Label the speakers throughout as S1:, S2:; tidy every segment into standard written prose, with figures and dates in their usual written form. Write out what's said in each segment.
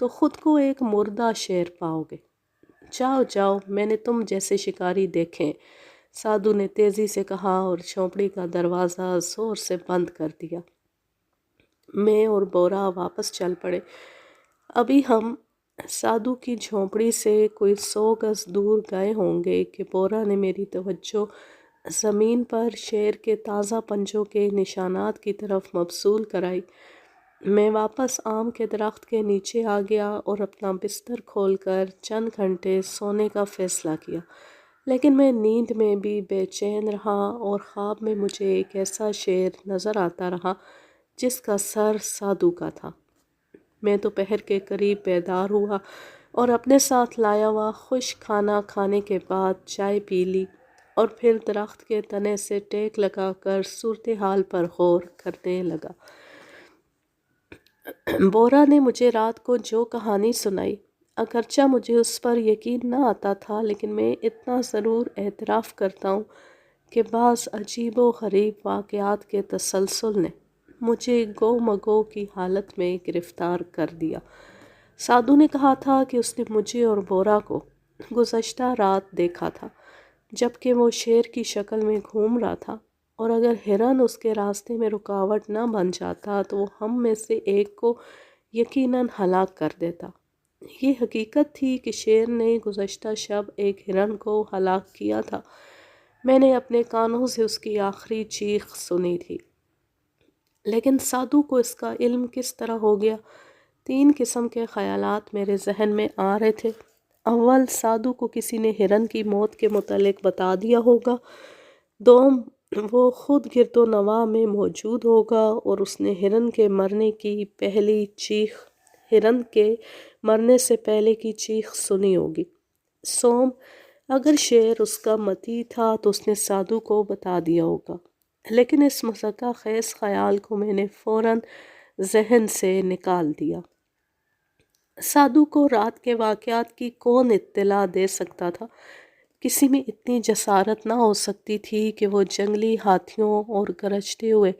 S1: تو خود کو ایک مردہ شیر پاؤ گے۔ جاؤ جاؤ، میں نے تم جیسے شکاری دیکھے، سادھو نے تیزی سے کہا اور جھونپڑی کا دروازہ زور سے بند کر دیا۔ میں اور بورا واپس چل پڑے۔ ابھی ہم سادھو کی جھونپڑی سے کوئی 100 گز دور گئے ہوں گے کہ بورا نے میری توجہ زمین پر شیر کے تازہ پنجوں کے نشانات کی طرف مبذول کرائی۔ میں واپس آم کے درخت کے نیچے آ گیا اور اپنا بستر کھول کر چند گھنٹے سونے کا فیصلہ کیا، لیکن میں نیند میں بھی بے چین رہا اور خواب میں مجھے ایک ایسا شیر نظر آتا رہا جس کا سر سادھو کا تھا۔ میں دوپہر کے قریب بیدار ہوا اور اپنے ساتھ لایا ہوا خشک کھانا کھانے کے بعد چائے پی لی اور پھر درخت کے تنے سے ٹیک لگا کر صورتحال پر غور کرنے لگا۔ بورا نے مجھے رات کو جو کہانی سنائی، اگرچہ مجھے اس پر یقین نہ آتا تھا، لیکن میں اتنا ضرور اعتراف کرتا ہوں کہ بعض عجیب و غریب واقعات کے تسلسل نے مجھے گو مگو کی حالت میں گرفتار کر دیا۔ سادھو نے کہا تھا کہ اس نے مجھے اور بورا کو گزشتہ رات دیکھا تھا جبکہ وہ شیر کی شکل میں گھوم رہا تھا، اور اگر ہرن اس کے راستے میں رکاوٹ نہ بن جاتا تو وہ ہم میں سے ایک کو یقیناً ہلاک کر دیتا۔ یہ حقیقت تھی کہ شیر نے گزشتہ شب ایک ہرن کو ہلاک کیا تھا۔ میں نے اپنے کانوں سے اس کی آخری چیخ سنی تھی، لیکن سادھو کو اس کا علم کس طرح ہو گیا؟ 3 قسم کے خیالات میرے ذہن میں آ رہے تھے۔ اول، سادھو کو کسی نے ہرن کی موت کے متعلق بتا دیا ہوگا۔ دوم، وہ خود گرد و نواح میں موجود ہوگا اور اس نے ہرن کے مرنے سے پہلے کی چیخ سنی ہوگی۔ سوم، اگر شیر اس کا متی تھا تو اس نے سادھو کو بتا دیا ہوگا، لیکن اس مضحکہ خیز خیال کو میں نے فوراً ذہن سے نکال دیا۔ سادھو کو رات کے واقعات کی کون اطلاع دے سکتا تھا؟ کسی میں اتنی جسارت نہ ہو سکتی تھی کہ وہ جنگلی ہاتھیوں اور گرجتے ہوئے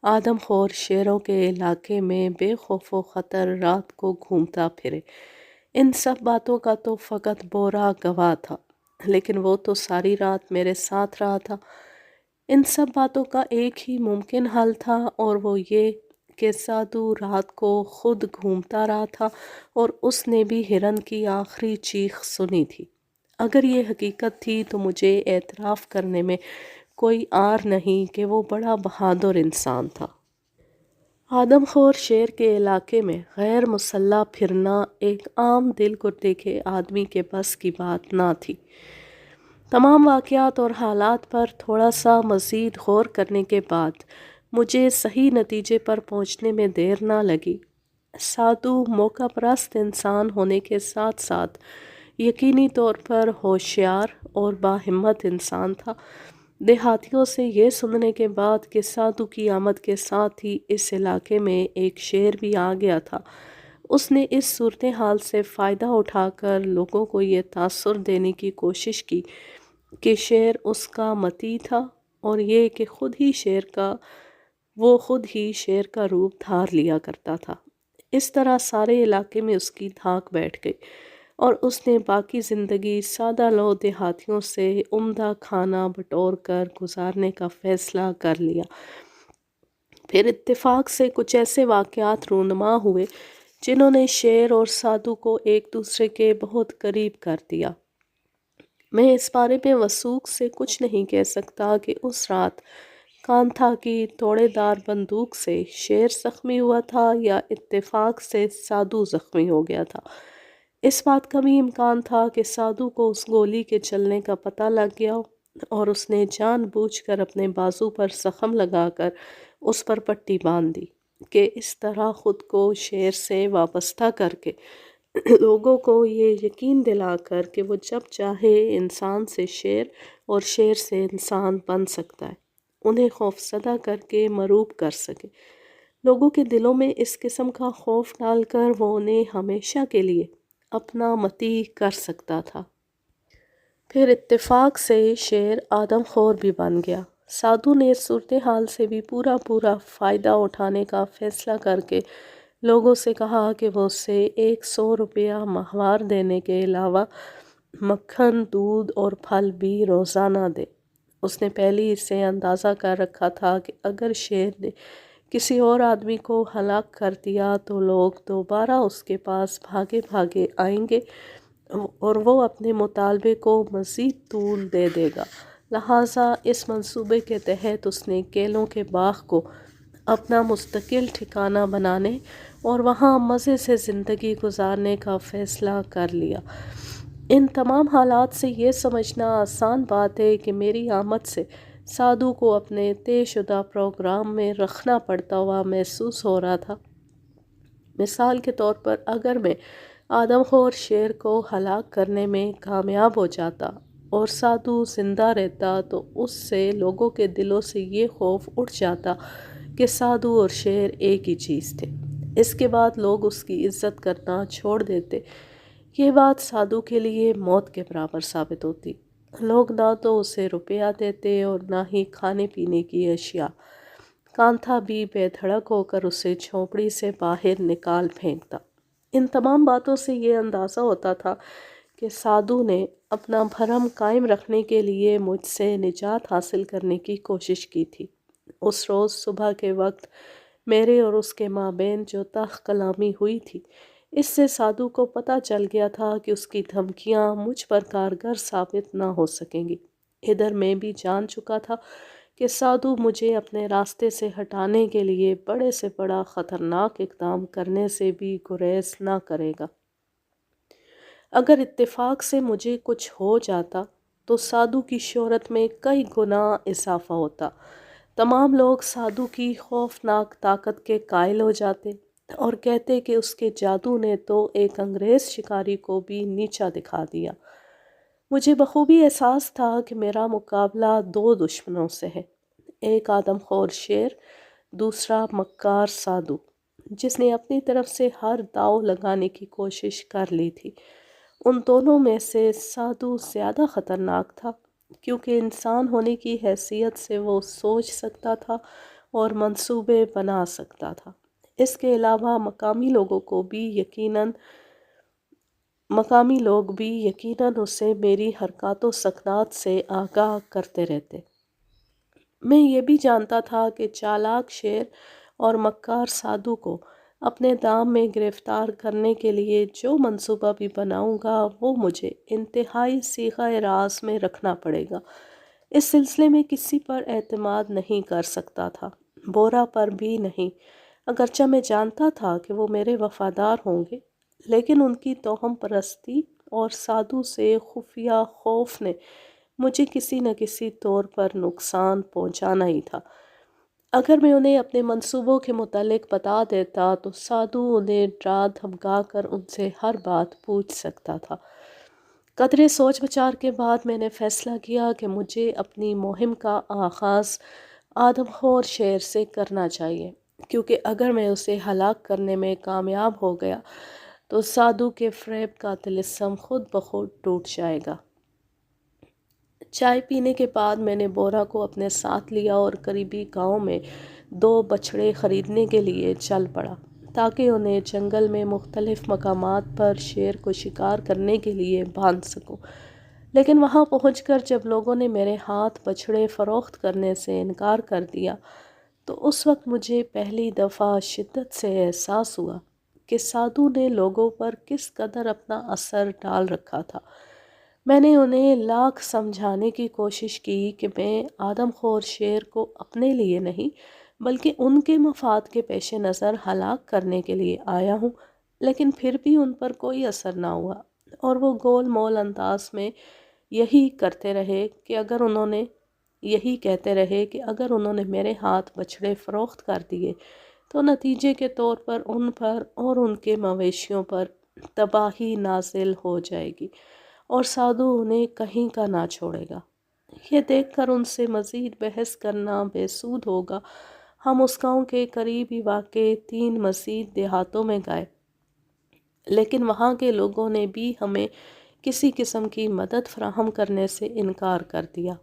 S1: آدم خور شیروں کے علاقے میں بے خوف و خطر رات کو گھومتا پھرے۔ ان سب باتوں کا تو فقط بورا گواہ تھا، لیکن وہ تو ساری رات میرے ساتھ رہا تھا۔ ان سب باتوں کا ایک ہی ممکن حل تھا، اور وہ یہ کہ سادھو رات کو خود گھومتا رہا تھا اور اس نے بھی ہرن کی آخری چیخ سنی تھی۔ اگر یہ حقیقت تھی تو مجھے اعتراف کرنے میں کوئی عار نہیں کہ وہ بڑا بہادر انسان تھا۔ آدم خور شیر کے علاقے میں غیر مسلح پھرنا ایک عام دل گردے کے آدمی کے بس کی بات نہ تھی۔ تمام واقعات اور حالات پر تھوڑا سا مزید غور کرنے کے بعد مجھے صحیح نتیجے پر پہنچنے میں دیر نہ لگی۔ سادھو موقع پرست انسان ہونے کے ساتھ ساتھ یقینی طور پر ہوشیار اور باہمت انسان تھا۔ دیہاتیوں سے یہ سننے کے بعد کہ سادھو کی آمد کے ساتھ ہی اس علاقے میں ایک شیر بھی آ گیا تھا، اس نے اس صورتحال سے فائدہ اٹھا کر لوگوں کو یہ تاثر دینے کی کوشش کی کہ شیر اس کا متی تھا، اور یہ کہ وہ خود ہی شیر کا روپ دھار لیا کرتا تھا۔ اس طرح سارے علاقے میں اس کی دھاک بیٹھ گئی، اور اس نے باقی زندگی سادہ لو دیہاتیوں سے عمدہ کھانا بٹور کر گزارنے کا فیصلہ کر لیا۔ پھر اتفاق سے کچھ ایسے واقعات رونما ہوئے جنہوں نے شیر اور سادھو کو ایک دوسرے کے بہت قریب کر دیا۔ میں اس بارے میں وثوق سے کچھ نہیں کہہ سکتا کہ اس رات کانتھا کی توڑے دار بندوق سے شیر زخمی ہوا تھا یا اتفاق سے سادھو زخمی ہو گیا تھا۔ اس بات کا بھی امکان تھا کہ سادھو کو اس گولی کے چلنے کا پتہ لگ گیا اور اس نے جان بوجھ کر اپنے بازو پر زخم لگا کر اس پر پٹی باندھ دی کہ اس طرح خود کو شیر سے وابستہ کر کے لوگوں کو یہ یقین دلا کر کہ وہ جب چاہے انسان سے شیر اور شیر سے انسان بن سکتا ہے، انہیں خوفزدہ کر کے مرعوب کر سکے۔ لوگوں کے دلوں میں اس قسم کا خوف ڈال کر وہ انہیں ہمیشہ کے لیے اپنا متی کر سکتا تھا۔ پھر اتفاق سے شیر آدم خور بھی بن گیا۔ سادھو نے اس صورتحال سے بھی پورا فائدہ اٹھانے کا فیصلہ کر کے لوگوں سے کہا کہ وہ اسے 100 روپیہ ماہوار دینے کے علاوہ مکھن، دودھ اور پھل بھی روزانہ دے۔ اس نے پہلے ہی سے اندازہ کر رکھا تھا کہ اگر شیر نے کسی اور آدمی کو ہلاک کر دیا تو لوگ دوبارہ اس کے پاس بھاگے بھاگے آئیں گے اور وہ اپنے مطالبے کو مزید طول دے دے گا۔ لہٰذا اس منصوبے کے تحت اس نے کیلوں کے باغ کو اپنا مستقل ٹھکانہ بنانے اور وہاں مزے سے زندگی گزارنے کا فیصلہ کر لیا۔ ان تمام حالات سے یہ سمجھنا آسان بات ہے کہ میری آمد سے سادھو کو اپنے طے شدہ پروگرام میں رکھنا پڑتا ہوا محسوس ہو رہا تھا۔ مثال کے طور پر اگر میں آدم خور شیر کو ہلاک کرنے میں کامیاب ہو جاتا اور سادھو زندہ رہتا تو اس سے لوگوں کے دلوں سے یہ خوف اٹھ جاتا کہ سادھو اور شیر ایک ہی چیز تھے۔ اس کے بعد لوگ اس کی عزت کرنا چھوڑ دیتے۔ یہ بات سادھو کے لیے موت کے برابر ثابت ہوتی۔ لوگ نہ تو اسے روپیہ دیتے اور نہ ہی کھانے پینے کی اشیاء۔ کانتھا بھی بے دھڑک ہو کر اسے جھونپڑی سے باہر نکال پھینکتا۔ ان تمام باتوں سے یہ اندازہ ہوتا تھا کہ سادھو نے اپنا بھرم قائم رکھنے کے لیے مجھ سے نجات حاصل کرنے کی کوشش کی تھی۔ اس روز صبح کے وقت میرے اور اس کے مابین جو تلخ کلامی ہوئی تھی، اس سے سادھو کو پتہ چل گیا تھا کہ اس کی دھمکیاں مجھ پر کارگر ثابت نہ ہو سکیں گی۔ ادھر میں بھی جان چکا تھا کہ سادھو مجھے اپنے راستے سے ہٹانے کے لیے بڑے سے بڑا خطرناک اقدام کرنے سے بھی گریز نہ کرے گا۔ اگر اتفاق سے مجھے کچھ ہو جاتا تو سادھو کی شہرت میں کئی گنا اضافہ ہوتا۔ تمام لوگ سادھو کی خوفناک طاقت کے قائل ہو جاتے اور کہتے کہ اس کے جادو نے تو ایک انگریز شکاری کو بھی نیچا دکھا دیا۔ مجھے بخوبی احساس تھا کہ میرا مقابلہ دو دشمنوں سے ہے، ایک آدم خور شیر، دوسرا مکار سادھو، جس نے اپنی طرف سے ہر داؤ لگانے کی کوشش کر لی تھی۔ ان دونوں میں سے سادھو زیادہ خطرناک تھا کیونکہ انسان ہونے کی حیثیت سے وہ سوچ سکتا تھا اور منصوبے بنا سکتا تھا۔ اس کے علاوہ مقامی لوگ بھی یقیناً اسے میری حرکات و سکنات سے آگاہ کرتے رہتے۔ میں یہ بھی جانتا تھا کہ چالاک شیر اور مکار سادھو کو اپنے دام میں گرفتار کرنے کے لیے جو منصوبہ بھی بناؤں گا وہ مجھے انتہائی صیغہ راز میں رکھنا پڑے گا۔ اس سلسلے میں کسی پر اعتماد نہیں کر سکتا تھا، بورا پر بھی نہیں۔ اگرچہ میں جانتا تھا کہ وہ میرے وفادار ہوں گے، لیکن ان کی توہم پرستی اور سادھو سے خفیہ خوف نے مجھے کسی نہ کسی طور پر نقصان پہنچانا ہی تھا۔ اگر میں انہیں اپنے منصوبوں کے متعلق بتا دیتا تو سادھو انہیں ڈرا دھمکا کر ان سے ہر بات پوچھ سکتا تھا۔ قدرے سوچ بچار کے بعد میں نے فیصلہ کیا کہ مجھے اپنی مہم کا آغاز آدم خور شیر سے کرنا چاہیے، کیونکہ اگر میں اسے ہلاک کرنے میں کامیاب ہو گیا تو سادھو کے فریب کا طلسم خود بخود ٹوٹ جائے گا۔ چائے پینے کے بعد میں نے بورا کو اپنے ساتھ لیا اور قریبی گاؤں میں 2 بچھڑے خریدنے کے لیے چل پڑا تاکہ انہیں جنگل میں مختلف مقامات پر شیر کو شکار کرنے کے لیے باندھ سکوں۔ لیکن وہاں پہنچ کر جب لوگوں نے میرے ہاتھ بچھڑے فروخت کرنے سے انکار کر دیا تو اس وقت مجھے پہلی دفعہ شدت سے احساس ہوا کہ سادھو نے لوگوں پر کس قدر اپنا اثر ڈال رکھا تھا۔ میں نے انہیں لاکھ سمجھانے کی کوشش کی کہ میں آدم خور شیر کو اپنے لیے نہیں بلکہ ان کے مفاد کے پیش نظر ہلاک کرنے کے لیے آیا ہوں، لیکن پھر بھی ان پر کوئی اثر نہ ہوا اور وہ گول مول انداز میں یہی کہتے رہے کہ اگر انہوں نے میرے ہاتھ بچھڑے فروخت کر دیے تو نتیجے کے طور پر ان پر اور ان کے مویشیوں پر تباہی نازل ہو جائے گی اور سادھو انہیں کہیں کا نہ چھوڑے گا۔ یہ دیکھ کر ان سے مزید بحث کرنا بے سود ہوگا۔ ہم اس گاؤں کے قریب ہی واقع 3 مزید دیہاتوں میں گئے، لیکن وہاں کے لوگوں نے بھی ہمیں کسی قسم کی مدد فراہم کرنے سے انکار کر دیا۔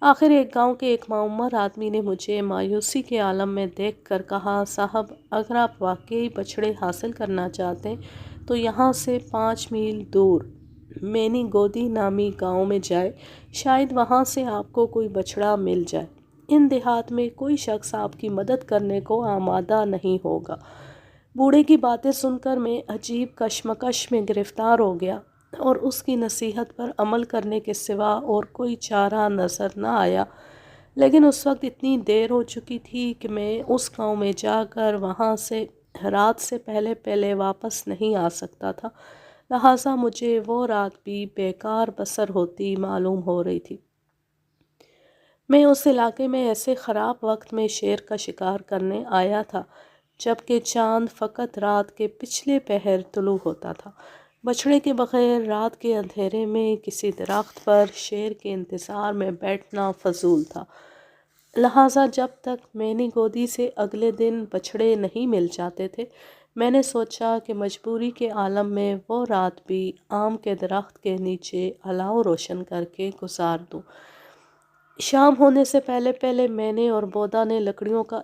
S1: آخر ایک گاؤں کے ایک معمر آدمی نے مجھے مایوسی کے عالم میں دیکھ کر کہا، صاحب اگر آپ واقعی بچھڑے حاصل کرنا چاہتے ہیں تو یہاں سے 5 میل دور مینی گودی نامی گاؤں میں جائے، شاید وہاں سے آپ کو کوئی بچھڑا مل جائے۔ ان دیہات میں کوئی شخص آپ کی مدد کرنے کو آمادہ نہیں ہوگا۔ بوڑھے کی باتیں سن کر میں عجیب کشمکش میں گرفتار ہو گیا اور اس کی نصیحت پر عمل کرنے کے سوا اور کوئی چارہ نظر نہ آیا، لیکن اس وقت اتنی دیر ہو چکی تھی کہ میں اس گاؤں میں جا کر وہاں سے رات سے پہلے پہلے واپس نہیں آ سکتا تھا، لہٰذا مجھے وہ رات بھی بیکار بسر ہوتی معلوم ہو رہی تھی۔ میں اس علاقے میں ایسے خراب وقت میں شیر کا شکار کرنے آیا تھا جبکہ چاند فقط رات کے پچھلے پہر طلوع ہوتا تھا۔ بچھڑے کے بغیر رات کے اندھیرے میں کسی درخت پر شیر کے انتظار میں بیٹھنا فضول تھا، لہٰذا جب تک مینی گودی سے اگلے دن بچھڑے نہیں مل جاتے تھے، میں نے سوچا کہ مجبوری کے عالم میں وہ رات بھی آم کے درخت کے نیچے الاؤ روشن کر کے گزار دوں۔ شام ہونے سے پہلے پہلے میں نے اور بورا نے لکڑیوں کا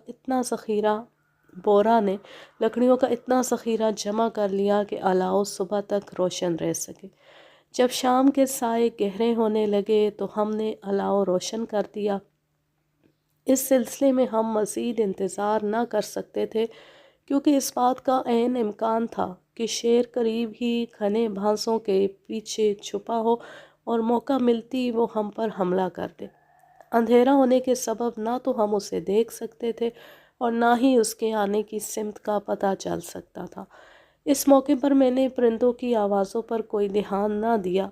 S1: اتنا ذخیرہ جمع کر لیا کہ الاؤ صبح تک روشن رہ سکے۔ جب شام کے سائے گہرے ہونے لگے تو ہم نے الاؤ روشن کر دیا۔ اس سلسلے میں ہم مزید انتظار نہ کر سکتے تھے کیونکہ اس بات کا عین امکان تھا کہ شیر قریب ہی گھنے بھانسوں کے پیچھے چھپا ہو اور موقع ملتی وہ ہم پر حملہ کر دے۔ اندھیرا ہونے کے سبب نہ تو ہم اسے دیکھ سکتے تھے اور نہ ہی اس کے آنے کی سمت کا پتہ چل سکتا تھا۔ اس موقع پر میں نے پرندوں کی آوازوں پر کوئی دھیان نہ دیا۔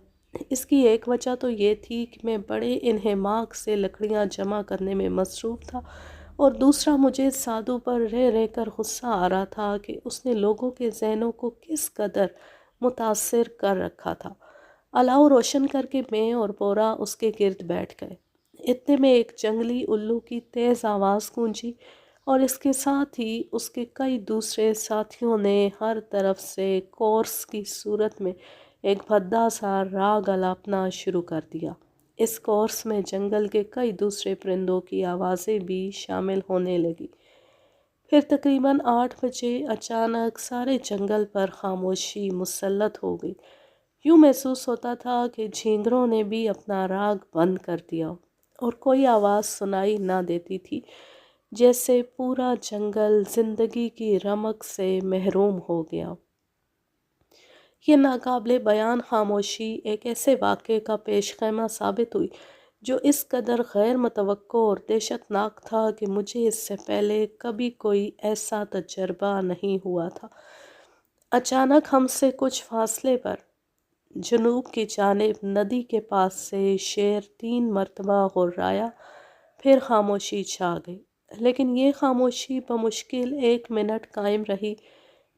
S1: اس کی ایک وجہ تو یہ تھی کہ میں بڑے انہماک سے لکڑیاں جمع کرنے میں مصروف تھا، اور دوسرا مجھے سادھو پر رہ رہ کر غصہ آ رہا تھا کہ اس نے لوگوں کے ذہنوں کو کس قدر متاثر کر رکھا تھا۔ الاؤ روشن کر کے میں اور بورا اس کے گرد بیٹھ گئے۔ اتنے میں ایک جنگلی الو کی تیز آواز گونجی اور اس کے ساتھ ہی اس کے کئی دوسرے ساتھیوں نے ہر طرف سے کورس کی صورت میں ایک بھدا سا راگ الاپنا شروع کر دیا۔ اس کورس میں جنگل کے کئی دوسرے پرندوں کی آوازیں بھی شامل ہونے لگی۔ پھر تقریباً 8 بجے اچانک سارے جنگل پر خاموشی مسلط ہو گئی۔ یوں محسوس ہوتا تھا کہ جھینگروں نے بھی اپنا راگ بند کر دیا اور کوئی آواز سنائی نہ دیتی تھی، جیسے پورا جنگل زندگی کی رمق سے محروم ہو گیا۔ یہ ناقابل بیان خاموشی ایک ایسے واقعے کا پیش خیمہ ثابت ہوئی جو اس قدر غیر متوقع اور دہشت ناک تھا کہ مجھے اس سے پہلے کبھی کوئی ایسا تجربہ نہیں ہوا تھا۔ اچانک ہم سے کچھ فاصلے پر جنوب کی جانب ندی کے پاس سے شیر 3 مرتبہ غرایا، پھر خاموشی چھا گئی، لیکن یہ خاموشی بمشکل 1 منٹ قائم رہی۔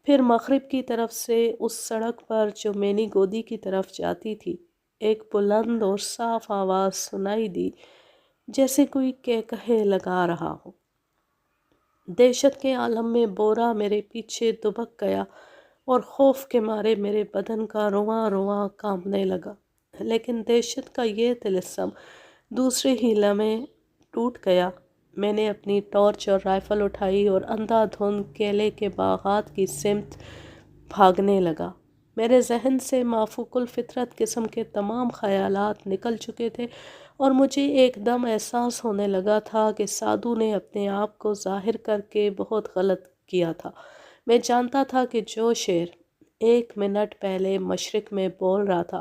S1: پھر مغرب کی طرف سے اس سڑک پر جو مینی گودی کی طرف جاتی تھی ایک بلند اور صاف آواز سنائی دی، جیسے کوئی کہکہے لگا رہا ہو۔ دہشت کے عالم میں بورا میرے پیچھے دبک گیا اور خوف کے مارے میرے بدن کا رواں رواں کانپنے لگا، لیکن دہشت کا یہ طلسم دوسرے ہی لمحے ٹوٹ گیا۔ میں نے اپنی ٹارچ اور رائفل اٹھائی اور اندھا دھند کیلے کے باغات کی سمت بھاگنے لگا۔ میرے ذہن سے مافوق الفطرت قسم کے تمام خیالات نکل چکے تھے اور مجھے ایک دم احساس ہونے لگا تھا کہ سادھو نے اپنے آپ کو ظاہر کر کے بہت غلط کیا تھا۔ میں جانتا تھا کہ جو شعر 1 منٹ پہلے مشرق میں بول رہا تھا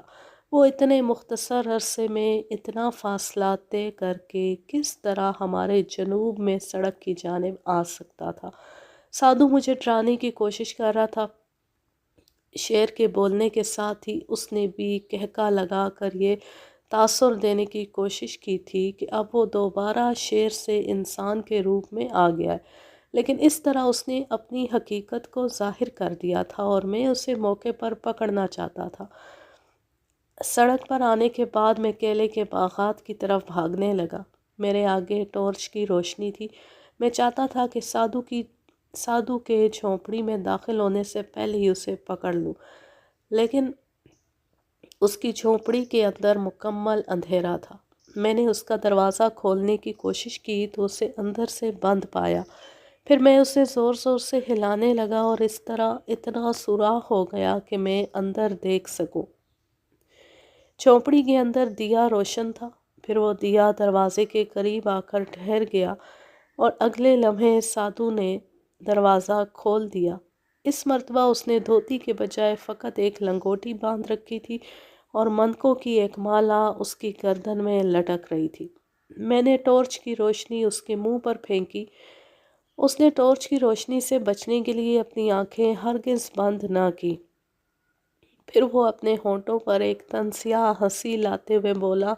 S1: وہ اتنے مختصر عرصے میں اتنا فاصلہ طے کر کے کس طرح ہمارے جنوب میں سڑک کی جانب آ سکتا تھا۔ سادھو مجھے ڈرانے کی کوشش کر رہا تھا۔ شیر کے بولنے کے ساتھ ہی اس نے بھی کہکا لگا کر یہ تاثر دینے کی کوشش کی تھی کہ اب وہ دوبارہ شیر سے انسان کے روپ میں آ گیا ہے، لیکن اس طرح اس نے اپنی حقیقت کو ظاہر کر دیا تھا اور میں اسے موقع پر پکڑنا چاہتا تھا۔ سڑک پر آنے کے بعد میں کیلے کے باغات کی طرف بھاگنے لگا۔ میرے آگے ٹارچ کی روشنی تھی۔ میں چاہتا تھا کہ سادھو کے جھونپڑی میں داخل ہونے سے پہلے ہی اسے پکڑ لوں، لیکن اس کی جھونپڑی کے اندر مکمل اندھیرا تھا۔ میں نے اس کا دروازہ کھولنے کی کوشش کی تو اسے اندر سے بند پایا۔ پھر میں اسے زور زور سے ہلانے لگا اور اس طرح اتنا سوراخ ہو گیا کہ میں اندر دیکھ سکوں۔ چوپڑی کے اندر دیا روشن تھا۔ پھر وہ دیا دروازے کے قریب آ کر ٹھہر گیا اور اگلے لمحے سادھو نے دروازہ کھول دیا۔ اس مرتبہ اس نے دھوتی کے بجائے فقط ایک لنگوٹی باندھ رکھی تھی اور منکوں کی ایک مالا اس کی گردن میں لٹک رہی تھی۔ میں نے ٹارچ کی روشنی اس کے منہ پر پھینکی۔ اس نے ٹارچ کی روشنی سے بچنے کے لیے اپنی آنکھیں ہرگز بند نہ کی۔ پھر وہ اپنے ہونٹوں پر ایک طنزیہ ہنسی لاتے ہوئے بولا،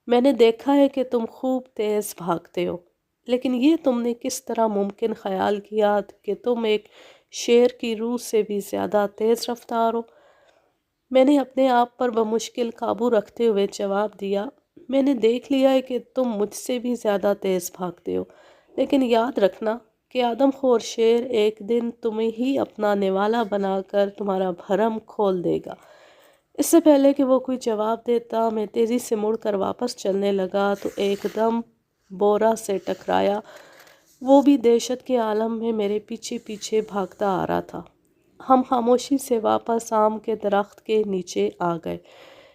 S1: میں نے دیکھا ہے کہ تم خوب تیز بھاگتے ہو، لیکن یہ تم نے کس طرح ممکن خیال کیا کہ تم ایک شیر کی روح سے بھی زیادہ تیز رفتار ہو؟ میں نے اپنے آپ پر بمشکل قابو رکھتے ہوئے جواب دیا، میں نے دیکھ لیا ہے کہ تم مجھ سے بھی زیادہ تیز بھاگتے ہو، لیکن یاد رکھنا کہ آدم خور شیر ایک دن تمہیں ہی اپنا نوالا بنا کر تمہارا بھرم کھول دے گا۔ اس سے پہلے کہ وہ کوئی جواب دیتا میں تیزی سے مڑ کر واپس چلنے لگا تو ایک دم بورا سے ٹکرایا۔ وہ بھی دہشت کے عالم میں میرے پیچھے پیچھے بھاگتا آ رہا تھا۔ ہم خاموشی سے واپس آم کے درخت کے نیچے آ گئے۔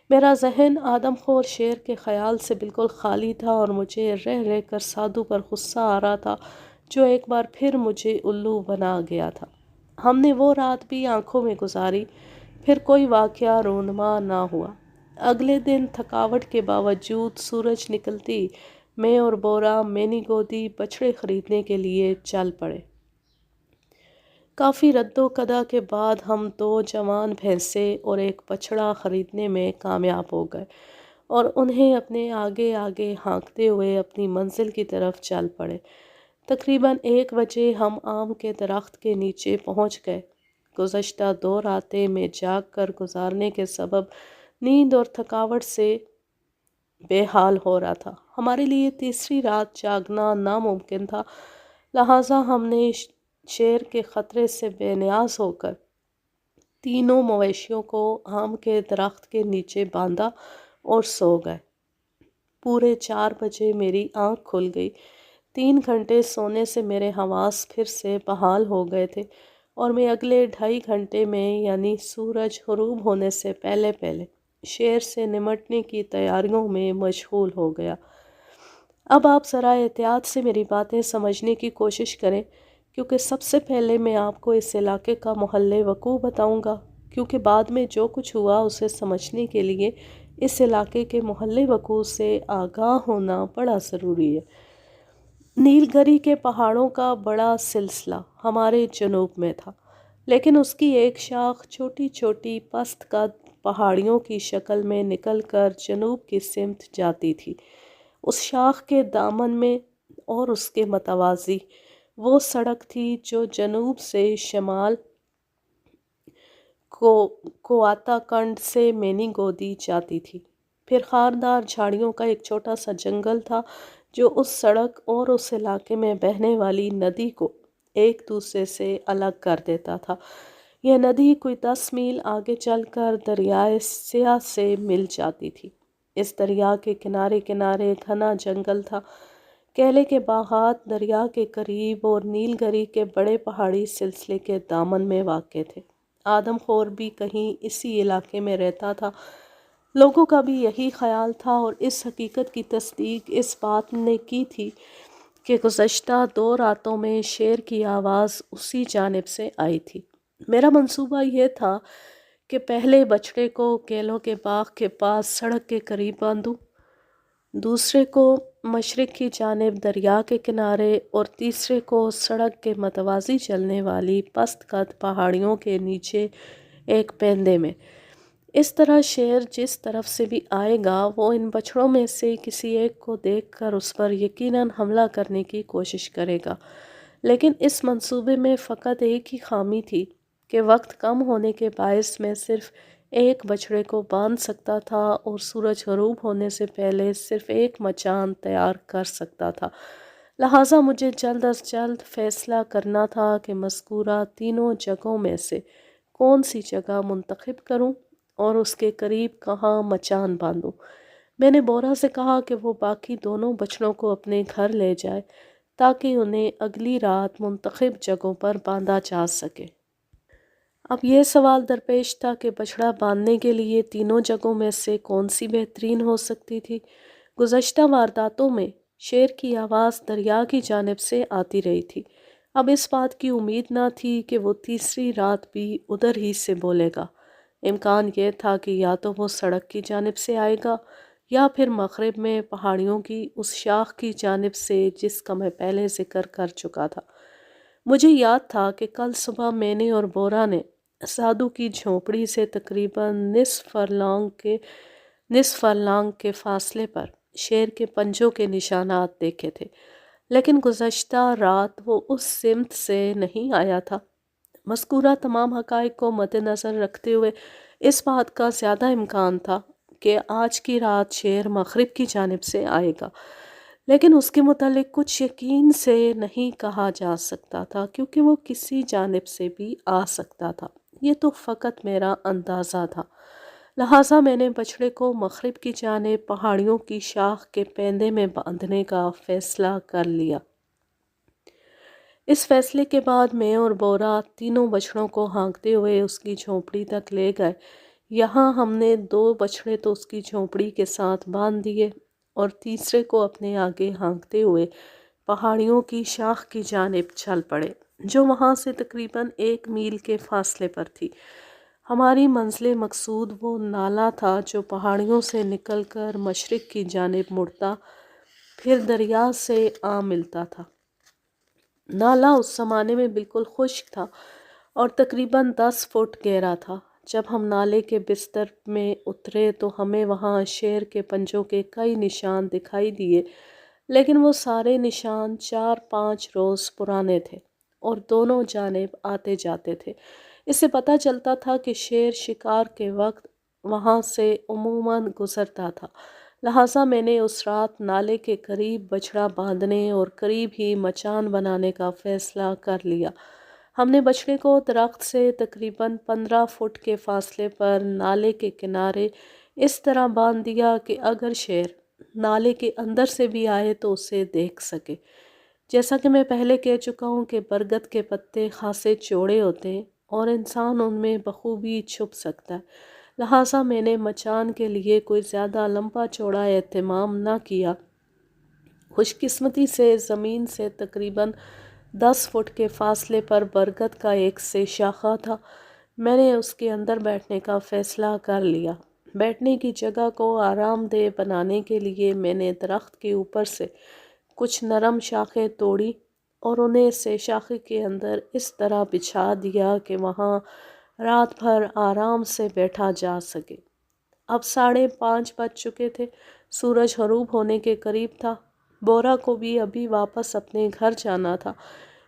S1: میرا ذہن آدم خور شیر کے خیال سے بالکل خالی تھا اور مجھے رہ رہ کر سادھو پر غصہ آ رہا تھا جو ایک بار پھر مجھے الو بنا گیا تھا۔ ہم نے وہ رات بھی آنکھوں میں گزاری، پھر کوئی واقعہ رونما نہ ہوا۔ اگلے دن تھکاوٹ کے باوجود سورج نکلتی میں اور بورا مینی گودی بچھڑے خریدنے کے لیے چل پڑے۔ کافی رد و قدا کے بعد ہم 2 جوان بھینسیں اور ایک بچھڑا خریدنے میں کامیاب ہو گئے اور انہیں اپنے آگے آگے ہانکتے ہوئے اپنی منزل کی طرف چل پڑے۔ تقریباً 1 بجے ہم آم کے درخت کے نیچے پہنچ گئے۔ گزشتہ 2 راتیں میں جاگ کر گزارنے کے سبب نیند اور تھکاوٹ سے بے حال ہو رہا تھا۔ ہمارے لیے تیسری رات جاگنا ناممکن تھا، لہٰذا ہم نے شیر کے خطرے سے بے نیاز ہو کر تینوں مویشیوں کو آم کے درخت کے نیچے باندھا اور سو گئے۔ پورے 4 بجے میری آنکھ کھل گئی۔ 3 گھنٹے سونے سے میرے حواس پھر سے بحال ہو گئے تھے اور میں اگلے 2.5 گھنٹے میں یعنی سورج غروب ہونے سے پہلے پہلے شیر سے نمٹنے کی تیاریوں میں مشغول ہو گیا۔ اب آپ ذرا احتیاط سے میری باتیں سمجھنے کی کوشش کریں، کیونکہ سب سے پہلے میں آپ کو اس علاقے کا محل وقوع بتاؤں گا، کیونکہ بعد میں جو کچھ ہوا اسے سمجھنے کے لیے اس علاقے کے محل وقوع سے آگاہ ہونا بڑا ضروری ہے۔ نیل گری کے پہاڑوں کا بڑا سلسلہ ہمارے جنوب میں تھا، لیکن اس کی ایک شاخ چھوٹی چھوٹی پست قد پہاڑیوں کی شکل میں نکل کر جنوب کی سمت جاتی تھی۔ اس شاخ کے دامن میں اور اس کے متوازی وہ سڑک تھی جو جنوب سے شمال کوآتا کنڈ سے مینی گودی جاتی تھی۔ پھر خاردار جھاڑیوں کا ایک چھوٹا سا جنگل تھا جو اس سڑک اور اس علاقے میں بہنے والی ندی کو ایک دوسرے سے الگ کر دیتا تھا۔ یہ ندی کوئی 10 میل آگے چل کر دریائے سیہ سے مل جاتی تھی۔ اس دریا کے کنارے کنارے گھنا جنگل تھا۔ کیلے کے باغات دریا کے قریب اور نیل گری کے بڑے پہاڑی سلسلے کے دامن میں واقع تھے۔ آدم خور بھی کہیں اسی علاقے میں رہتا تھا۔ لوگوں کا بھی یہی خیال تھا اور اس حقیقت کی تصدیق اس بات نے کی تھی کہ گزشتہ 2 راتوں میں شیر کی آواز اسی جانب سے آئی تھی۔ میرا منصوبہ یہ تھا کہ پہلے بچڑے کو کیلوں کے باغ کے پاس سڑک کے قریب باندھوں، دوسرے کو مشرق کی جانب دریا کے کنارے اور تیسرے کو سڑک کے متوازی چلنے والی پست قد پہاڑیوں کے نیچے ایک پیندے میں۔ اس طرح شیر جس طرف سے بھی آئے گا وہ ان بچڑوں میں سے کسی ایک کو دیکھ کر اس پر یقیناً حملہ کرنے کی کوشش کرے گا۔ لیکن اس منصوبے میں فقط ایک ہی خامی تھی کہ وقت کم ہونے کے باعث میں صرف ایک بچڑے کو باندھ سکتا تھا اور سورج غروب ہونے سے پہلے صرف ایک مچان تیار کر سکتا تھا۔ لہٰذا مجھے جلد از جلد فیصلہ کرنا تھا کہ مذکورہ تینوں جگہوں میں سے کون سی جگہ منتخب کروں اور اس کے قریب کہاں مچان باندھوں۔ میں نے بورا سے کہا کہ وہ باقی دونوں بچڑوں کو اپنے گھر لے جائے تاکہ انہیں اگلی رات منتخب جگہوں پر باندھا جا سکے۔ اب یہ سوال درپیش تھا کہ بچڑا باندھنے کے لیے تینوں جگہوں میں سے کون سی بہترین ہو سکتی تھی۔ گزشتہ وارداتوں میں شیر کی آواز دریا کی جانب سے آتی رہی تھی۔ اب اس بات کی امید نہ تھی کہ وہ تیسری رات بھی ادھر ہی سے بولے گا۔ امکان یہ تھا کہ یا تو وہ سڑک کی جانب سے آئے گا یا پھر مغرب میں پہاڑیوں کی اس شاخ کی جانب سے جس کا میں پہلے ذکر کر چکا تھا۔ مجھے یاد تھا کہ کل صبح میں نے اور بورا نے سادھو کی جھونپڑی سے تقریباً نصف فرلانگ کے فاصلے پر شیر کے پنجوں کے نشانات دیکھے تھے، لیکن گزشتہ رات وہ اس سمت سے نہیں آیا تھا۔ مذکورہ تمام حقائق کو مد نظر رکھتے ہوئے اس بات کا زیادہ امکان تھا کہ آج کی رات شیر مغرب کی جانب سے آئے گا، لیکن اس کے متعلق کچھ یقین سے نہیں کہا جا سکتا تھا کیونکہ وہ کسی جانب سے بھی آ سکتا تھا۔ یہ تو فقط میرا اندازہ تھا، لہٰذا میں نے بچڑے کو مغرب کی جانب پہاڑیوں کی شاخ کے پیندے میں باندھنے کا فیصلہ کر لیا۔ اس فیصلے کے بعد میں اور بورا تینوں بچڑوں کو ہانکتے ہوئے اس کی جھونپڑی تک لے گئے۔ یہاں ہم نے 2 بچڑے تو اس کی جھونپڑی کے ساتھ باندھ دیے اور تیسرے کو اپنے آگے ہانکتے ہوئے پہاڑیوں کی شاخ کی جانب چل پڑے جو وہاں سے تقریباً 1 میل کے فاصلے پر تھی۔ ہماری منزل مقصود وہ نالا تھا جو پہاڑیوں سے نکل کر مشرق کی جانب مڑتا پھر دریا سے آ ملتا تھا۔ نالا اس زمانے میں بالکل خشک تھا اور تقریباً 10 فٹ گہرا تھا۔ جب ہم نالے کے بستر میں اترے تو ہمیں وہاں شیر کے پنجوں کے کئی نشان دکھائی دیے، لیکن وہ سارے نشان 4-5 روز پرانے تھے اور دونوں جانب آتے جاتے تھے۔ اس سے پتہ چلتا تھا کہ شیر شکار کے وقت وہاں سے عموماً گزرتا تھا، لہٰذا میں نے اس رات نالے کے قریب بچڑا باندھنے اور قریب ہی مچان بنانے کا فیصلہ کر لیا۔ ہم نے بچڑے کو درخت سے تقریباً 15 فٹ کے فاصلے پر نالے کے کنارے اس طرح باندھ دیا کہ اگر شیر نالے کے اندر سے بھی آئے تو اسے دیکھ سکے۔ جیسا کہ میں پہلے کہہ چکا ہوں کہ برگد کے پتے خاصے چوڑے ہوتے ہیں اور انسان ان میں بخوبی چھپ سکتا ہے، لہٰذا میں نے مچان کے لیے کوئی زیادہ لمبا چوڑا اہتمام نہ کیا۔ خوش قسمتی سے زمین سے تقریباً 10 فٹ کے فاصلے پر برگد کا ایک سے شاخہ تھا۔ میں نے اس کے اندر بیٹھنے کا فیصلہ کر لیا۔ بیٹھنے کی جگہ کو آرام دہ بنانے کے لیے میں نے درخت کے اوپر سے کچھ نرم شاخیں توڑی اور انہیں سے شاخے کے اندر اس طرح بچھا دیا کہ وہاں رات بھر آرام سے بیٹھا جا سکے۔ اب 5:30 بج چکے تھے، سورج غروب ہونے کے قریب تھا۔ بورا کو بھی ابھی واپس اپنے گھر جانا تھا۔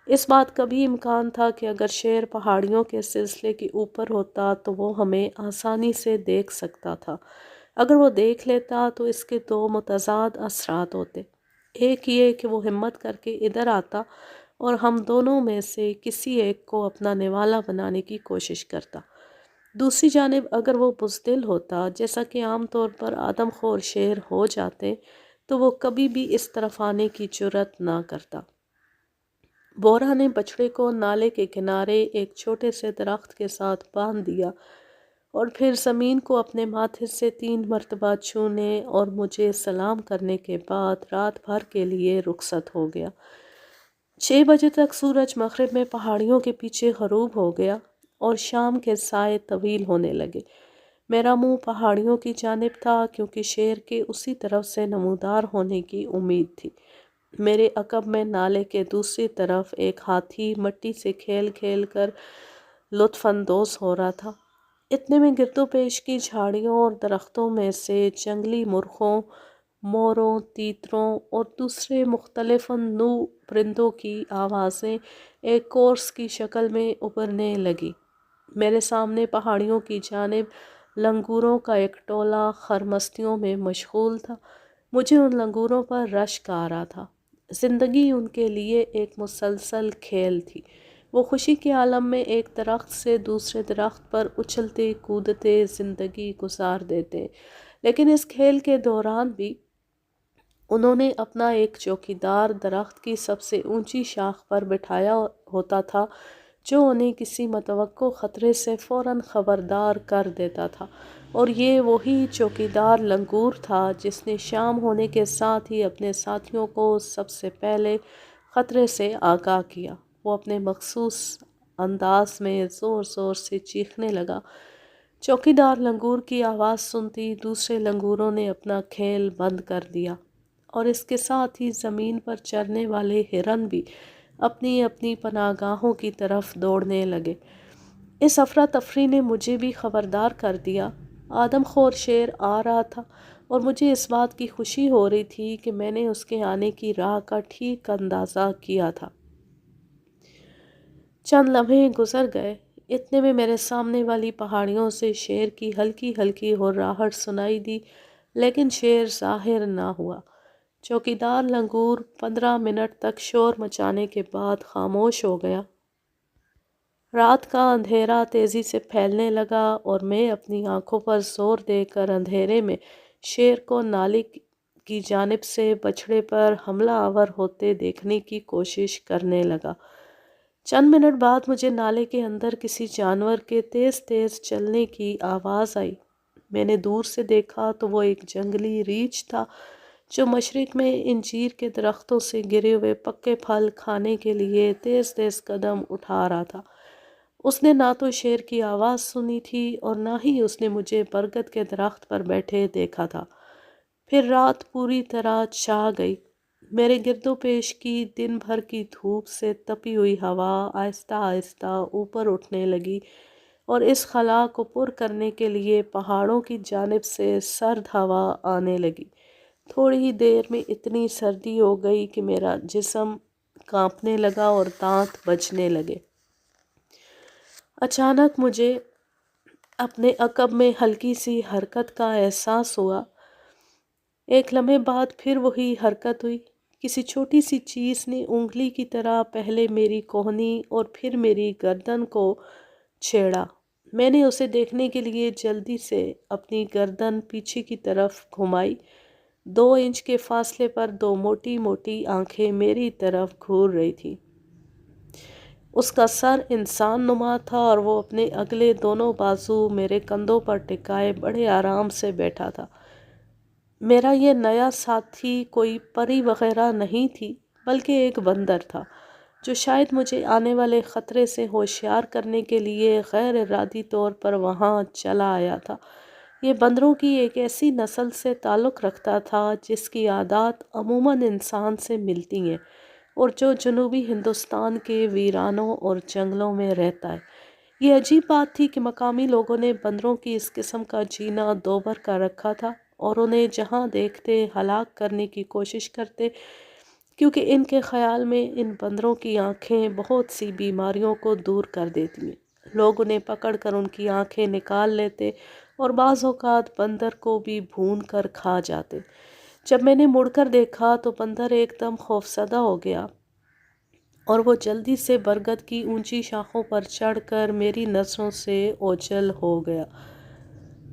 S1: اس بات کا بھی امکان تھا کہ اگر شیر پہاڑیوں کے سلسلے کے اوپر ہوتا تو وہ ہمیں آسانی سے دیکھ سکتا تھا۔ اگر وہ دیکھ لیتا تو اس کے 2 متضاد اثرات ہوتے۔ ایک یہ کہ وہ ہمت کر کے ادھر آتا اور ہم دونوں میں سے کسی ایک کو اپنا نوالا بنانے کی کوشش کرتا۔ دوسری جانب اگر وہ بزدل ہوتا، جیسا کہ عام طور پر آدم خور شیر ہو جاتے، تو وہ کبھی بھی اس طرف آنے کی جرات نہ کرتا۔ بورا نے بچڑے کو نالے کے کنارے ایک چھوٹے سے درخت کے ساتھ باندھ دیا اور پھر زمین کو اپنے ماتھے سے 3 مرتبہ چھونے اور مجھے سلام کرنے کے بعد رات بھر کے لیے رخصت ہو گیا۔ 6 بجے تک سورج مغرب میں پہاڑیوں کے پیچھے غروب ہو گیا اور شام کے سائے طویل ہونے لگے۔ میرا منہ پہاڑیوں کی جانب تھا کیونکہ شیر کے اسی طرف سے نمودار ہونے کی امید تھی۔ میرے عقب میں نالے کے دوسری طرف ایک ہاتھی مٹی سے کھیل کھیل کر لطف اندوز ہو رہا تھا۔ اتنے میں گرد و پیش کی جھاڑیوں اور درختوں میں سے جنگلی مرغوں، موروں، تیتروں اور دوسرے مختلف نوع پرندوں کی آوازیں ایک کورس کی شکل میں ابھرنے لگی۔ میرے سامنے پہاڑیوں کی جانب لنگوروں کا ایک ٹولہ خرمستیوں میں مشغول تھا۔ مجھے ان لنگوروں پر رشک آ رہا تھا۔ زندگی ان کے لیے ایک مسلسل کھیل تھی۔ وہ خوشی کے عالم میں ایک درخت سے دوسرے درخت پر اچھلتے کودتے زندگی گزار دیتے، لیکن اس کھیل کے دوران بھی انہوں نے اپنا ایک چوکیدار درخت کی سب سے اونچی شاخ پر بٹھایا ہوتا تھا، جو انہیں کسی متوقع خطرے سے فوراً خبردار کر دیتا تھا، اور یہ وہی چوکیدار لنگور تھا جس نے شام ہونے کے ساتھ ہی اپنے ساتھیوں کو سب سے پہلے خطرے سے آگاہ کیا۔ وہ اپنے مخصوص انداز میں زور زور سے چیخنے لگا۔ چوکیدار لنگور کی آواز سنتی دوسرے لنگوروں نے اپنا کھیل بند کر دیا، اور اس کے ساتھ ہی زمین پر چرنے والے ہرن بھی اپنی اپنی پناہ گاہوں کی طرف دوڑنے لگے۔ اس افراتفری نے مجھے بھی خبردار کر دیا۔ آدم خور شیر آ رہا تھا، اور مجھے اس بات کی خوشی ہو رہی تھی کہ میں نے اس کے آنے کی راہ کا ٹھیک اندازہ کیا تھا۔ چند لمحے گزر گئے، اتنے میں میرے سامنے والی پہاڑیوں سے شیر کی ہلکی ہلکی ہرراہٹ سنائی دی، لیکن شیر ظاہر نہ ہوا۔ چوکیدار لنگور 15 منٹ تک شور مچانے کے بعد خاموش ہو گیا۔ رات کا اندھیرا تیزی سے پھیلنے لگا، اور میں اپنی آنکھوں پر زور دے کر اندھیرے میں شیر کو نالے کی جانب سے بچھڑے پر حملہ آور ہوتے دیکھنے کی کوشش کرنے لگا۔ چند منٹ بعد مجھے نالے کے اندر کسی جانور کے تیز تیز چلنے کی آواز آئی۔ میں نے دور سے دیکھا تو وہ ایک جنگلی ریچھ تھا جو مشرق میں انجیر کے درختوں سے گرے ہوئے پکے پھل کھانے کے لیے تیز تیز قدم اٹھا رہا تھا۔ اس نے نہ تو شیر کی آواز سنی تھی اور نہ ہی اس نے مجھے برگد کے درخت پر بیٹھے دیکھا تھا۔ پھر رات پوری طرح چھا گئی۔ میرے گرد و پیش کی دن بھر کی دھوپ سے تپی ہوئی ہوا آہستہ آہستہ اوپر اٹھنے لگی، اور اس خلا کو پر کرنے کے لیے پہاڑوں کی جانب سے سرد ہوا آنے لگی۔ تھوڑی ہی دیر میں اتنی سردی ہو گئی کہ میرا جسم کانپنے لگا اور دانت بجنے لگے۔ اچانک مجھے اپنے عقب میں ہلکی سی حرکت کا احساس ہوا۔ ایک لمحے بعد پھر وہی حرکت ہوئی۔ کسی چھوٹی سی چیز نے انگلی کی طرح پہلے میری کوہنی اور پھر میری گردن کو چھیڑا۔ میں نے اسے دیکھنے کے لیے جلدی سے اپنی گردن پیچھے کی طرف گھمائی۔ 2 انچ کے فاصلے پر 2 موٹی موٹی آنکھیں میری طرف گھور رہی تھیں۔ اس کا سر انسان نما تھا، اور وہ اپنے اگلے دونوں بازو میرے کندھوں پر ٹکائے بڑے آرام سے بیٹھا تھا۔ میرا یہ نیا ساتھی کوئی پری وغیرہ نہیں تھی، بلکہ ایک بندر تھا جو شاید مجھے آنے والے خطرے سے ہوشیار کرنے کے لیے غیر ارادی طور پر وہاں چلا آیا تھا۔ یہ بندروں کی ایک ایسی نسل سے تعلق رکھتا تھا جس کی عادات عموماً انسان سے ملتی ہیں، اور جو جنوبی ہندوستان کے ویرانوں اور جنگلوں میں رہتا ہے۔ یہ عجیب بات تھی کہ مقامی لوگوں نے بندروں کی اس قسم کا جینا دوبر کر رکھا تھا، اور انہیں جہاں دیکھتے ہلاک کرنے کی کوشش کرتے، کیونکہ ان کے خیال میں ان بندروں کی آنکھیں بہت سی بیماریوں کو دور کر دیتی ہیں۔ لوگ انہیں پکڑ کر ان کی آنکھیں نکال لیتے، اور بعض اوقات بندر کو بھی بھون کر کھا جاتے۔ جب میں نے مڑ کر دیکھا تو بندر ایک دم خوفزدہ ہو گیا، اور وہ جلدی سے برگد کی اونچی شاخوں پر چڑھ کر میری نظروں سے اوجھل ہو گیا۔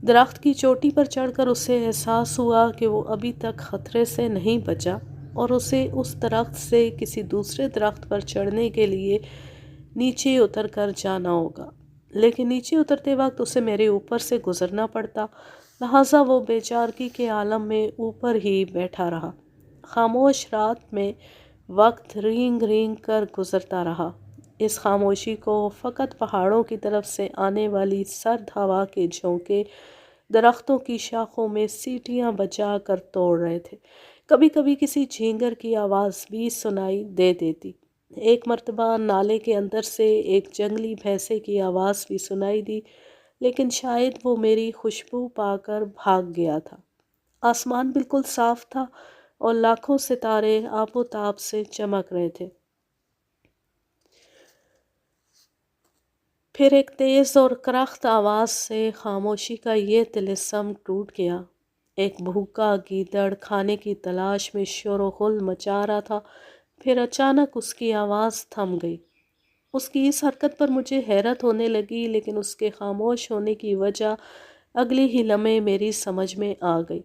S1: درخت کی چوٹی پر چڑھ کر اسے احساس ہوا کہ وہ ابھی تک خطرے سے نہیں بچا، اور اسے اس درخت سے کسی دوسرے درخت پر چڑھنے کے لیے نیچے اتر کر جانا ہوگا، لیکن نیچے اترتے وقت اسے میرے اوپر سے گزرنا پڑتا، لہٰذا وہ بے چارگی کے عالم میں اوپر ہی بیٹھا رہا۔ خاموش رات میں وقت رینگ رینگ کر گزرتا رہا۔ اس خاموشی کو فقط پہاڑوں کی طرف سے آنے والی سرد ہوا کے جھونکے درختوں کی شاخوں میں سیٹیاں بجا کر توڑ رہے تھے۔ کبھی کبھی کسی جھینگر کی آواز بھی سنائی دے دیتی۔ ایک مرتبہ نالے کے اندر سے ایک جنگلی بھینسے کی آواز بھی سنائی دی، لیکن شاید وہ میری خوشبو پا کر بھاگ گیا تھا۔ آسمان بالکل صاف تھا، اور لاکھوں ستارے آب و تاب سے چمک رہے تھے۔ پھر ایک تیز اور کرخت آواز سے خاموشی کا یہ طلسم ٹوٹ گیا۔ ایک بھوکا گیدڑ کھانے کی تلاش میں شور و غل مچا رہا تھا۔ پھر اچانک اس کی آواز تھم گئی۔ اس کی اس حرکت پر مجھے حیرت ہونے لگی، لیکن اس کے خاموش ہونے کی وجہ اگلے ہی لمحے میری سمجھ میں آ گئی۔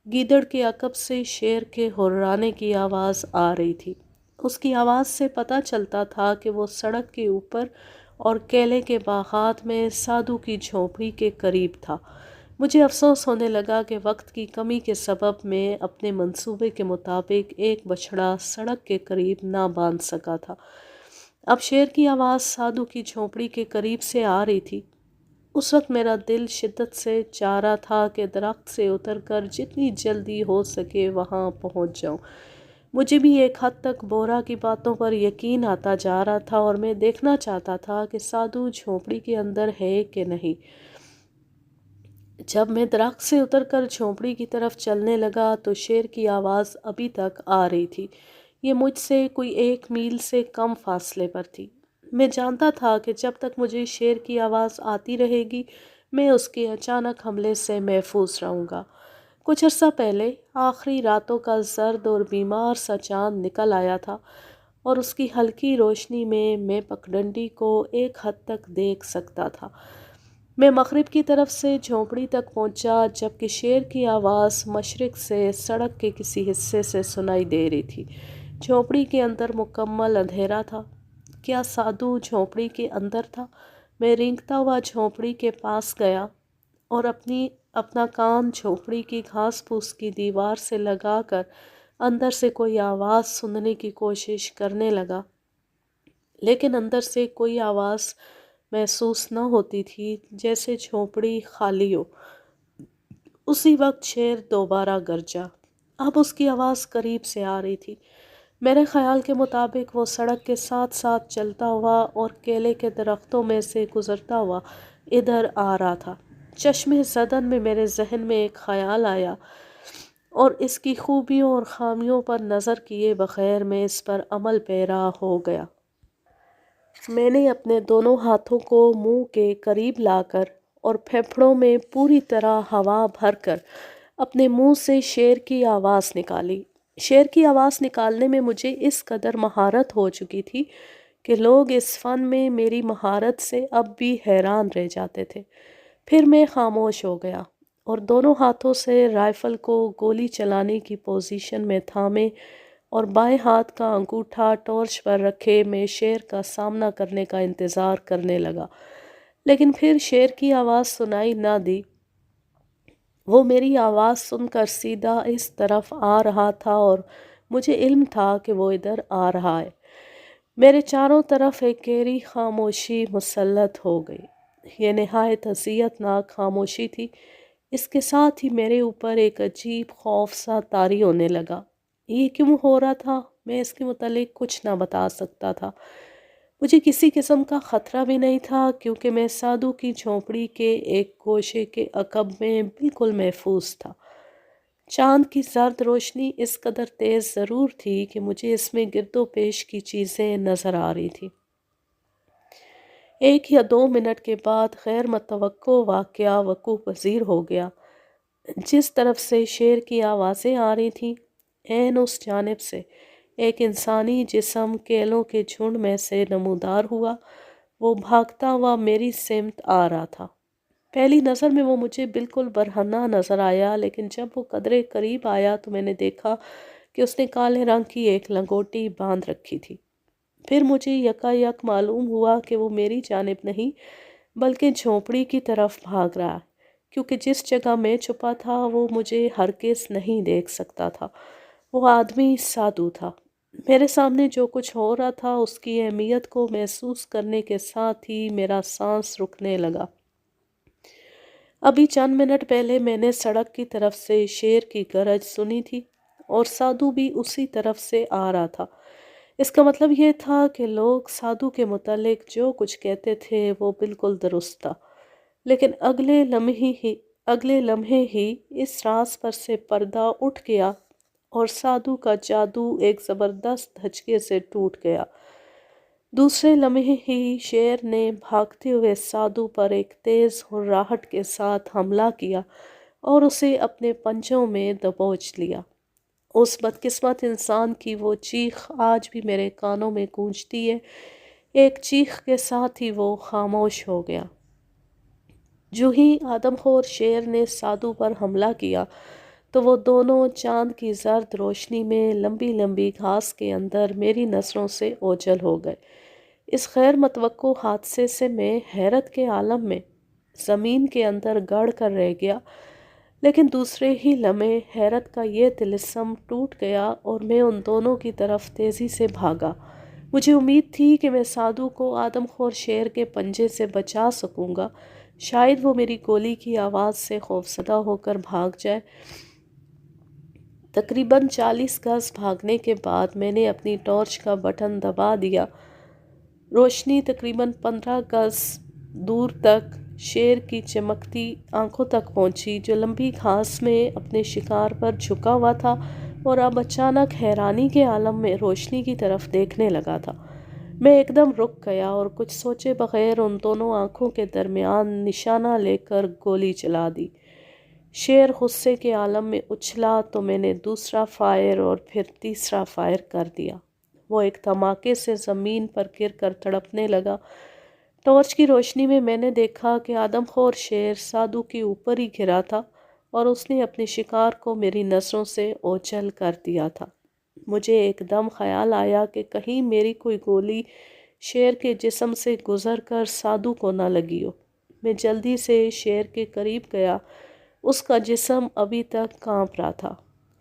S1: گیدڑ کے عقب سے شیر کے ہررانے کی آواز آ رہی تھی۔ اس کی آواز سے پتہ چلتا تھا کہ وہ سڑک کے اوپر اور کیلے کے باغات میں سادھو کی جھونپڑی کے قریب تھا۔ مجھے افسوس ہونے لگا کہ وقت کی کمی کے سبب میں اپنے منصوبے کے مطابق ایک بچھڑا سڑک کے قریب نہ باندھ سکا تھا۔ اب شیر کی آواز سادھو کی جھونپڑی کے قریب سے آ رہی تھی۔ اس وقت میرا دل شدت سے چاہ رہا تھا کہ درخت سے اتر کر جتنی جلدی ہو سکے وہاں پہنچ جاؤں۔ مجھے بھی ایک حد تک بورا کی باتوں پر یقین آتا جا رہا تھا اور میں دیکھنا چاہتا تھا کہ سادھو جھونپڑی کے اندر ہے کہ نہیں۔ جب میں درخت سے اتر کر جھونپڑی کی طرف چلنے لگا تو شیر کی آواز ابھی تک آ رہی تھی۔ یہ مجھ سے کوئی 1 میل سے کم فاصلے پر تھی۔ میں جانتا تھا کہ جب تک مجھے شیر کی آواز آتی رہے گی میں اس کے اچانک حملے سے محفوظ رہوں گا۔ کچھ عرصہ پہلے آخری راتوں کا زرد اور بیمار سا چاند نکل آیا تھا اور اس کی ہلکی روشنی میں پگڈنڈی کو ایک حد تک دیکھ سکتا تھا۔ میں مغرب کی طرف سے جھونپڑی تک پہنچا جبکہ شیر کی آواز مشرق سے سڑک کے کسی حصے سے سنائی دے رہی تھی۔ جھونپڑی کے اندر مکمل اندھیرا تھا۔ کیا سادھو جھونپڑی کے اندر تھا؟ میں رینگتا ہوا جھونپڑی کے پاس گیا اور اپنا کان جھونپڑی کی گھاس پھوس کی دیوار سے لگا کر اندر سے کوئی آواز سننے کی کوشش کرنے لگا، لیکن اندر سے کوئی آواز محسوس نہ ہوتی تھی، جیسے جھونپڑی خالی ہو۔ اسی وقت شیر دوبارہ گرجا۔ اب اس کی آواز قریب سے آ رہی تھی۔ میرے خیال کے مطابق وہ سڑک کے ساتھ ساتھ چلتا ہوا اور کیلے کے درختوں میں سے گزرتا ہوا ادھر آ رہا تھا۔ چشمِ زدن میں میرے ذہن میں ایک خیال آیا اور اس کی خوبیوں اور خامیوں پر نظر کیے بغیر میں اس پر عمل پیرا ہو گیا۔ میں نے اپنے دونوں ہاتھوں کو منہ کے قریب لا کر اور پھیپھڑوں میں پوری طرح ہوا بھر کر اپنے منہ سے شیر کی آواز نکالی۔ شیر کی آواز نکالنے میں مجھے اس قدر مہارت ہو چکی تھی کہ لوگ اس فن میں میری مہارت سے اب بھی حیران رہ جاتے تھے۔ پھر میں خاموش ہو گیا اور دونوں ہاتھوں سے رائفل کو گولی چلانے کی پوزیشن میں تھامے اور بائیں ہاتھ کا انگوٹھا ٹارچ پر رکھے میں شیر کا سامنا کرنے کا انتظار کرنے لگا، لیکن پھر شیر کی آواز سنائی نہ دی۔ وہ میری آواز سن کر سیدھا اس طرف آ رہا تھا اور مجھے علم تھا کہ وہ ادھر آ رہا ہے۔ میرے چاروں طرف ایک گہری خاموشی مسلط ہو گئی۔ یہ نہایت اذیت ناک خاموشی تھی۔ اس کے ساتھ ہی میرے اوپر ایک عجیب خوف سا طاری ہونے لگا۔ یہ کیوں ہو رہا تھا میں اس کے متعلق کچھ نہ بتا سکتا تھا۔ مجھے کسی قسم کا خطرہ بھی نہیں تھا کیونکہ میں سادھو کی جھونپڑی کے ایک گوشے کے عقب میں بالکل محفوظ تھا۔ چاند کی زرد روشنی اس قدر تیز ضرور تھی کہ مجھے اس میں گرد و پیش کی چیزیں نظر آ رہی تھیں۔ 1 یا 2 منٹ کے بعد غیر متوقع واقعہ وقوع پذیر ہو گیا۔ جس طرف سے شیر کی آوازیں آ رہی تھیں، عین اس جانب سے ایک انسانی جسم کیلوں کے جھنڈ میں سے نمودار ہوا۔ وہ بھاگتا ہوا میری سمت آ رہا تھا۔ پہلی نظر میں وہ مجھے بالکل برہنہ نظر آیا، لیکن جب وہ قدرے قریب آیا تو میں نے دیکھا کہ اس نے کالے رنگ کی ایک لنگوٹی باندھ رکھی تھی۔ پھر مجھے یکا یک معلوم ہوا کہ وہ میری جانب نہیں بلکہ جھونپڑی کی طرف بھاگ رہا ہے، کیونکہ جس جگہ میں چھپا تھا وہ مجھے ہرگز نہیں دیکھ سکتا تھا۔ وہ آدمی سادھو تھا۔ میرے سامنے جو کچھ ہو رہا تھا اس کی اہمیت کو محسوس کرنے کے ساتھ ہی میرا سانس رکنے لگا۔ ابھی چند منٹ پہلے میں نے سڑک کی طرف سے شیر کی گرج سنی تھی اور سادھو بھی اسی طرف سے آ رہا تھا۔ اس کا مطلب یہ تھا کہ لوگ سادھو کے متعلق جو کچھ کہتے تھے وہ بالکل درست تھا، لیکن اگلے لمحے ہی اس راز پر سے پردہ اٹھ گیا اور سادھو کا جادو ایک زبردست دھچکے سے ٹوٹ گیا۔ دوسرے لمحے ہی شیر نے بھاگتے ہوئے سادھو پر ایک تیز ہرراہٹ کے ساتھ حملہ کیا اور اسے اپنے پنجوں میں دبوچ لیا۔ اس بدقسمت انسان کی وہ چیخ آج بھی میرے کانوں میں گونجتی ہے۔ ایک چیخ کے ساتھ ہی وہ خاموش ہو گیا۔ جو ہی آدم خور شیر نے سادو پر حملہ کیا تو وہ دونوں چاند کی زرد روشنی میں لمبی لمبی گھاس کے اندر میری نظروں سے اوجھل ہو گئے۔ اس غیر متوقع حادثے سے میں حیرت کے عالم میں زمین کے اندر گڑ کر رہ گیا، لیکن دوسرے ہی لمحے حیرت کا یہ طلسم ٹوٹ گیا اور میں ان دونوں کی طرف تیزی سے بھاگا۔ مجھے امید تھی کہ میں سادو کو آدم خور شیر کے پنجے سے بچا سکوں گا، شاید وہ میری گولی کی آواز سے خوفزدہ ہو کر بھاگ جائے۔ تقریباً 40 گز بھاگنے کے بعد میں نے اپنی ٹارچ کا بٹن دبا دیا۔ روشنی تقریباً 15 گز دور تک شیر کی چمکتی آنکھوں تک پہنچی، جو لمبی گھاس میں اپنے شکار پر جھکا ہوا تھا اور اب اچانک حیرانی کے عالم میں روشنی کی طرف دیکھنے لگا تھا۔ میں ایک دم رک گیا اور کچھ سوچے بغیر ان دونوں آنکھوں کے درمیان نشانہ لے کر گولی چلا دی۔ شیر غصے کے عالم میں اچھلا تو میں نے دوسرا فائر اور پھر تیسرا فائر کر دیا۔ وہ ایک دھماکے سے زمین پر گر کر تڑپنے لگا۔ ٹارچ کی روشنی میں نے دیکھا کہ آدم خور شیر سادو کے اوپر ہی گرا تھا اور اس نے اپنے شکار کو میری نظروں سے اوجھل کر دیا تھا۔ مجھے ایک دم خیال آیا کہ کہیں میری کوئی گولی شیر کے جسم سے گزر کر سادو کو نہ لگی ہو۔ میں جلدی سے شیر کے قریب گیا۔ اس کا جسم ابھی تک کانپ رہا تھا۔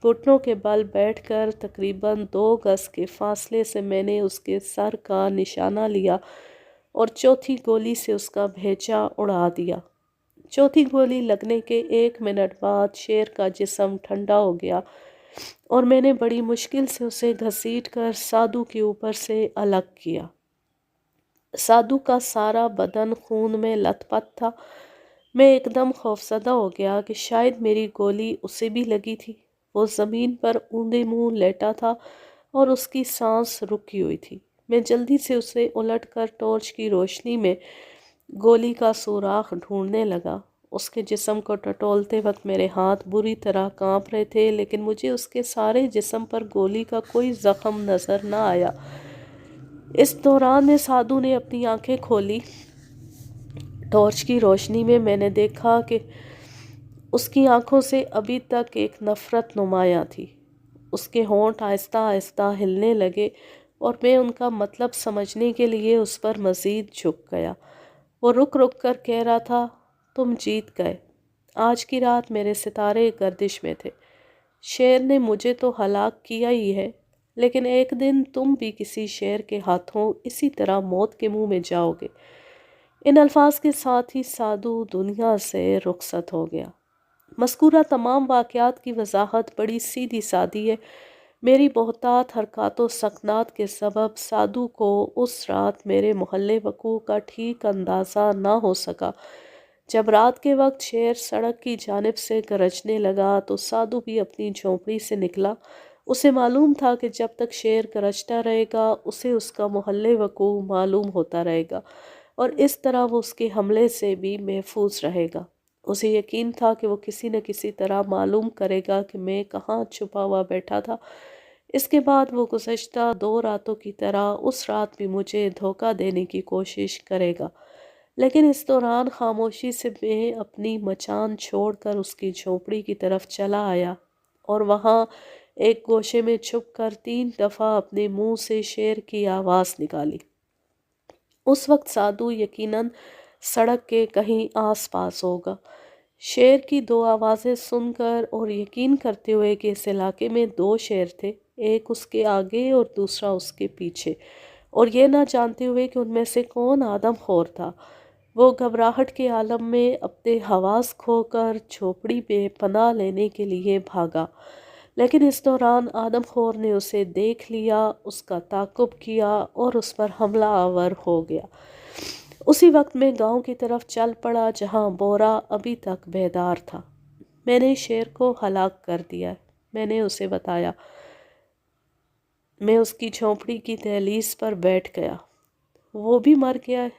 S1: گھٹنوں کے بل بیٹھ کر تقریباً 2 گز کے فاصلے سے میں نے اس کے سر کا نشانہ لیا اور چوتھی گولی سے اس کا بھیجا اڑا دیا۔ چوتھی گولی لگنے کے 1 منٹ بعد شیر کا جسم ٹھنڈا ہو گیا اور میں نے بڑی مشکل سے اسے گھسیٹ کر سادو کے اوپر سے الگ کیا۔ سادو کا سارا بدن خون میں لت پت تھا۔ میں ایک دم خوفزدہ ہو گیا کہ شاید میری گولی اسے بھی لگی تھی۔ وہ زمین پر اونڈے منہ لیٹا تھا اور اس کی سانس رکی ہوئی تھی۔ میں جلدی سے اسے الٹ کر ٹارچ کی روشنی میں گولی کا سوراخ ڈھونڈنے لگا۔ اس کے جسم کو ٹٹولتے وقت میرے ہاتھ بری طرح کانپ رہے تھے، لیکن مجھے اس کے سارے جسم پر گولی کا کوئی زخم نظر نہ آیا۔ اس دوران میں سادو نے اپنی آنکھیں کھولی۔ ٹارچ کی روشنی میں نے دیکھا کہ اس کی آنکھوں سے ابھی تک ایک نفرت نمایاں تھی۔ اس کے ہونٹ آہستہ آہستہ ہلنے لگے اور میں ان کا مطلب سمجھنے کے لیے اس پر مزید جھک گیا۔ وہ رک رک کر کہہ رہا تھا، تم جیت گئے۔ آج کی رات میرے ستارے گردش میں تھے۔ شیر نے مجھے تو ہلاک کیا ہی ہے، لیکن ایک دن تم بھی کسی شیر کے ہاتھوں اسی طرح موت کے منہ میں جاؤ گے۔ ان الفاظ کے ساتھ ہی سادو دنیا سے رخصت ہو گیا۔ مذکورہ تمام واقعات کی وضاحت بڑی سیدھی سادی ہے۔ میری بہتات حرکات و سکنات کے سبب سادو کو اس رات میرے محل وقوع کا ٹھیک اندازہ نہ ہو سکا۔ جب رات کے وقت شیر سڑک کی جانب سے گرجنے لگا تو سادو بھی اپنی جھونپڑی سے نکلا۔ اسے معلوم تھا کہ جب تک شیر گرجتا رہے گا اسے اس کا محل وقوع معلوم ہوتا رہے گا اور اس طرح وہ اس کے حملے سے بھی محفوظ رہے گا۔ اسے یقین تھا کہ وہ کسی نہ کسی طرح معلوم کرے گا کہ میں کہاں چھپا ہوا بیٹھا تھا۔ اس کے بعد وہ گزشتہ 2 راتوں کی طرح اس رات بھی مجھے دھوکہ دینے کی کوشش کرے گا، لیکن اس دوران خاموشی سے میں اپنی مچان چھوڑ کر اس کی جھونپڑی کی طرف چلا آیا اور وہاں ایک گوشے میں چھپ کر 3 دفعہ اپنے منہ سے شیر کی آواز نکالی۔ اس وقت سادو یقیناً سڑک کے کہیں آس پاس ہوگا۔ شیر کی 2 آوازیں سن کر اور یقین کرتے ہوئے کہ اس علاقے میں 2 شیر تھے، ایک اس کے آگے اور دوسرا اس کے پیچھے، اور یہ نہ جانتے ہوئے کہ ان میں سے کون آدم خور تھا، وہ گھبراہٹ کے عالم میں اپنے حواس کھو کر جھونپڑی میں پناہ لینے کے لیے بھاگا۔ لیکن اس دوران آدم خور نے اسے دیکھ لیا، اس کا تعاقب کیا اور اس پر حملہ آور ہو گیا۔ اسی وقت میں گاؤں کی طرف چل پڑا جہاں بورا ابھی تک بیدار تھا۔ میں نے شیر کو ہلاک کر دیا، میں نے اسے بتایا۔ میں اس کی جھونپڑی کی دہلیز پر بیٹھ گیا۔ وہ بھی مر گیا ہے،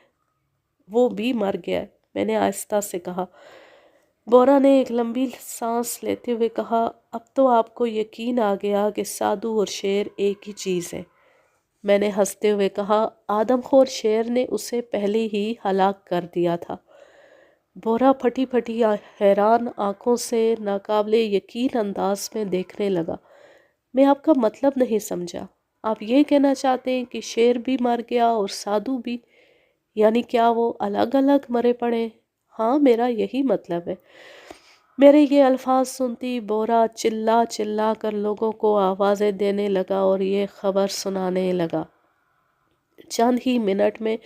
S1: وہ بھی مر گیا ہے، میں نے آہستہ سے کہا۔ بورا نے ایک لمبی سانس لیتے ہوئے کہا، اب تو آپ کو یقین آ گیا کہ سادو اور شیر ایک ہی چیز ہے۔ میں نے ہنستے ہوئے کہا، آدم خور شیر نے اسے پہلے ہی ہلاک کر دیا تھا۔ بورا پھٹی پھٹی حیران آنکھوں سے ناقابل یقین انداز میں دیکھنے لگا۔ میں آپ کا مطلب نہیں سمجھا۔ آپ یہ کہنا چاہتے ہیں کہ شیر بھی مر گیا اور سادھو بھی؟ یعنی کیا وہ الگ الگ مرے پڑے؟ ہاں، میرا یہی مطلب ہے۔ میرے یہ الفاظ سنتی بورا چلا چلا کر لوگوں کو آوازیں دینے لگا اور یہ خبر سنانے لگا۔ چند ہی منٹ میں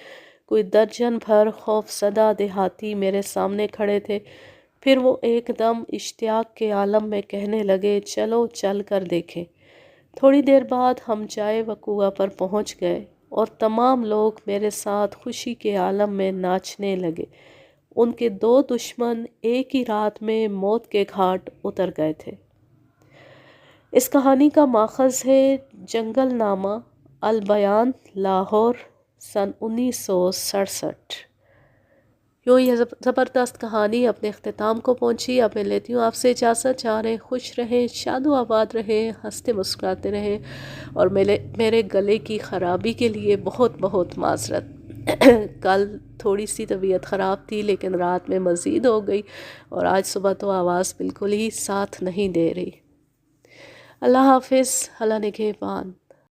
S1: کوئی درجن بھر خوف زدہ دیہاتی میرے سامنے کھڑے تھے۔ پھر وہ ایک دم اشتیاق کے عالم میں کہنے لگے، چلو چل کر دیکھیں۔ تھوڑی دیر بعد ہم جائے وقوعہ پر پہنچ گئے اور تمام لوگ میرے ساتھ خوشی کے عالم میں ناچنے لگے۔ ان کے دو دشمن ایک ہی رات میں موت کے گھاٹ اتر گئے تھے۔ اس کہانی کا ماخذ ہے جنگل نامہ البیان، لاہور، سن 1967۔ یوں یہ زبردست کہانی اپنے اختتام کو پہنچی۔ اب میں لیتی ہوں آپ سے اجازت۔ چاہ رہے خوش رہیں، شاد و آباد رہیں، ہنستے مسکراتے رہیں، اور میرے گلے کی خرابی کے لیے بہت بہت معذرت۔ کل تھوڑی سی طبیعت خراب تھی لیکن رات میں مزید ہو گئی، اور آج صبح تو آواز بالکل ہی ساتھ نہیں دے رہی۔ اللہ حافظ، اللہ نگہبان۔